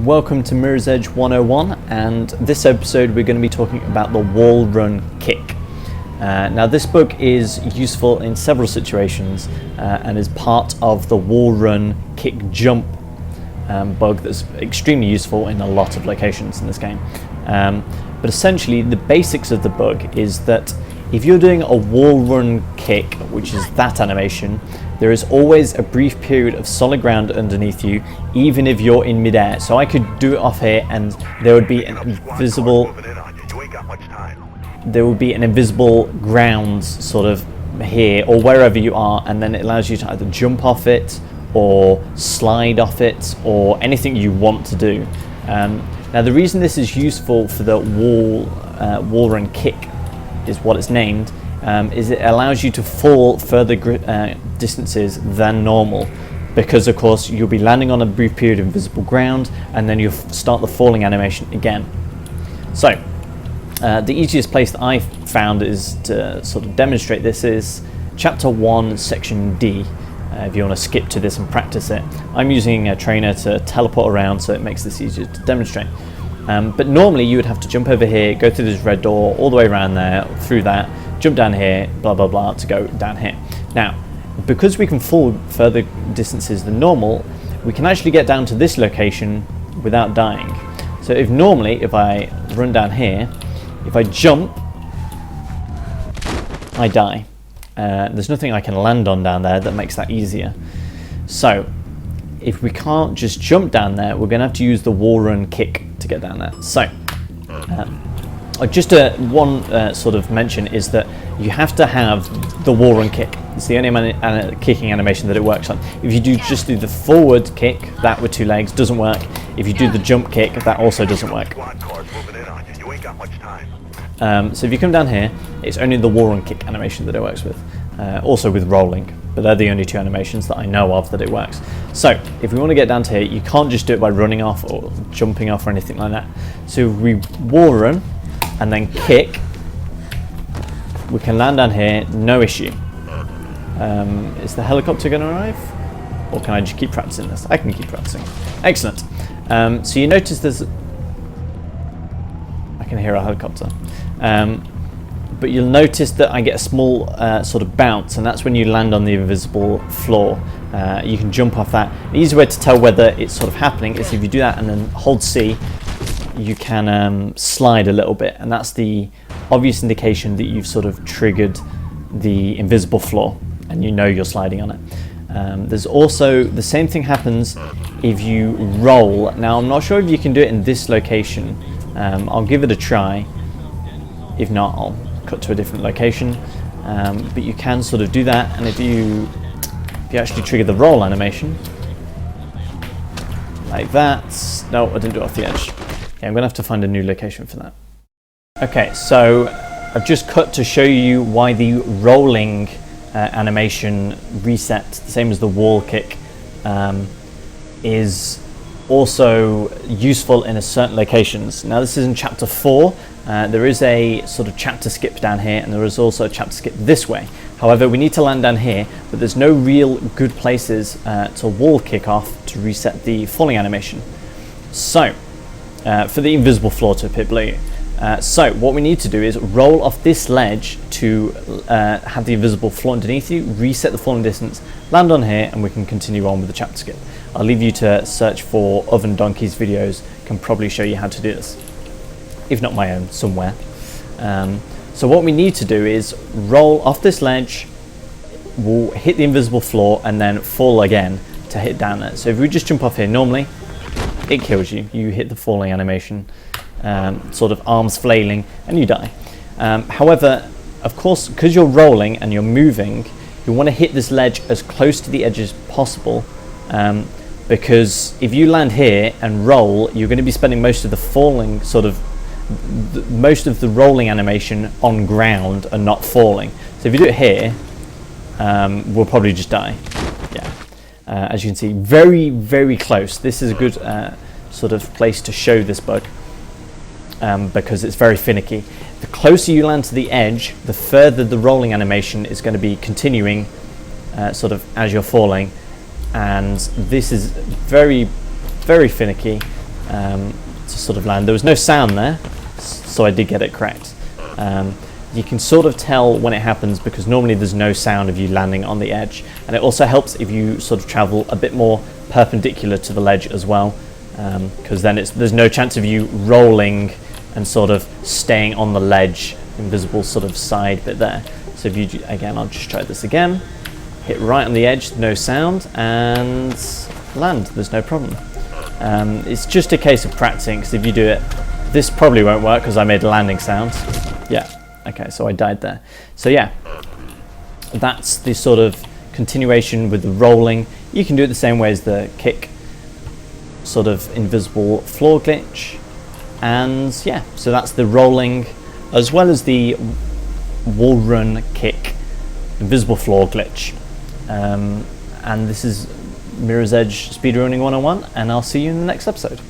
Welcome to Mirror's Edge 101, and this episode we're going to be talking about the wall run kick. Now this bug is useful in several situations and is part of the wall run kick jump bug that's extremely useful in a lot of locations in this game. But essentially the basics of the bug is that if you're doing a wall run kick, which is that animation, there is always a brief period of solid ground underneath you, even if you're in midair. So I could do it off here and there would be an invisible ground sort of here or wherever you are, and then it allows you to either jump off it or slide off it or anything you want to do. Now the reason this is useful for the wall run kick is what it's named, is it allows you to fall further distances than normal, because of course you'll be landing on a brief period of invisible ground and then you'll start the falling animation again. So the easiest place that I found is to sort of demonstrate this is chapter 1 section D. If you want to skip to this and practice it, I'm using a trainer to teleport around, so it makes this easier to demonstrate. But normally you would have to jump over here, go through this red door, all the way around there, through that, jump down here, blah blah blah, to go down here. Now, because we can fall further distances than normal, we can actually get down to this location without dying. So if I run down here, if I jump, I die. There's nothing I can land on down there that makes that easier. So if we can't just jump down there, we're going to have to use the wall run kick to get down there. So just one sort of mention is that you have to have the wall run kick. It's the only kicking animation that it works on. If you just do the forward kick, that with two legs, doesn't work. If you do the jump kick, that also doesn't work. So if you come down here, it's only the wall run kick animation that it works with. Also with rolling, but they're the only two animations that I know of that it works. So if we want to get down to here, you can't just do it by running off or jumping off or anything like that. So if we wall run and then kick, we can land down here, no issue. Is the helicopter going to arrive? Or can I just keep practicing this? I can keep practicing. Excellent. So you notice I can hear a helicopter. But you'll notice that I get a small sort of bounce, and that's when you land on the invisible floor. You can jump off that. The easy way to tell whether it's sort of happening is if you do that and then hold C, you can slide a little bit, and that's the obvious indication that you've sort of triggered the invisible floor and you know you're sliding on it. There's also the same thing happens if you roll. Now I'm not sure if you can do it in this location. I'll give it a try. If not, I'll cut to a different location. But you can sort of do that, and if you actually trigger the roll animation like that. No, I didn't do it off the edge. Yeah, I'm gonna have to find a new location for that. Okay, so I've just cut to show you why the rolling animation reset, the same as the wall kick, is also useful in certain locations. Now this is in chapter 4. There is a sort of chapter skip down here, and there is also a chapter skip this way. However, we need to land down here, but there's no real good places to wall kick off to reset the falling animation. So for the invisible floor to appear below you. So what we need to do is roll off this ledge to have the invisible floor underneath you, reset the falling distance, land on here, and we can continue on with the chapter skip. I'll leave you to search for Oven Donkey's videos, can probably show you how to do this, if not my own, somewhere. So what we need to do is roll off this ledge, we'll hit the invisible floor, and then fall again to hit down there. So if we just jump off here normally, it kills you. You hit the falling animation, sort of arms flailing, and you die. However, of course, because you're rolling and you're moving, you want to hit this ledge as close to the edge as possible, because if you land here and roll, you're going to be spending most of the falling most of the rolling animation on ground and not falling. So if you do it here, we'll probably just die. Yeah. As you can see, very, very close. This is a good sort of place to show this bug, because it's very finicky. The closer you land to the edge, the further the rolling animation is going to be continuing sort of as you're falling, and this is very, very finicky. to sort of land. There was no sound there, so I did get it correct. You can sort of tell when it happens because normally there's no sound of you landing on the edge, and it also helps if you sort of travel a bit more perpendicular to the ledge as well, because then there's no chance of you rolling and sort of staying on the ledge, invisible sort of side bit there. So if you, again, I'll just try this again, hit right on the edge, no sound, and land, there's no problem. It's just a case of practicing, because if you do it, this probably won't work because I made landing sounds. Yeah, okay, so I died there. So yeah, that's the sort of continuation with the rolling. You can do it the same way as the kick, sort of invisible floor glitch. And yeah, so that's the rolling as well as the wall run kick invisible floor glitch. And this is Mirror's Edge Speedrunning 101, and I'll see you in the next episode.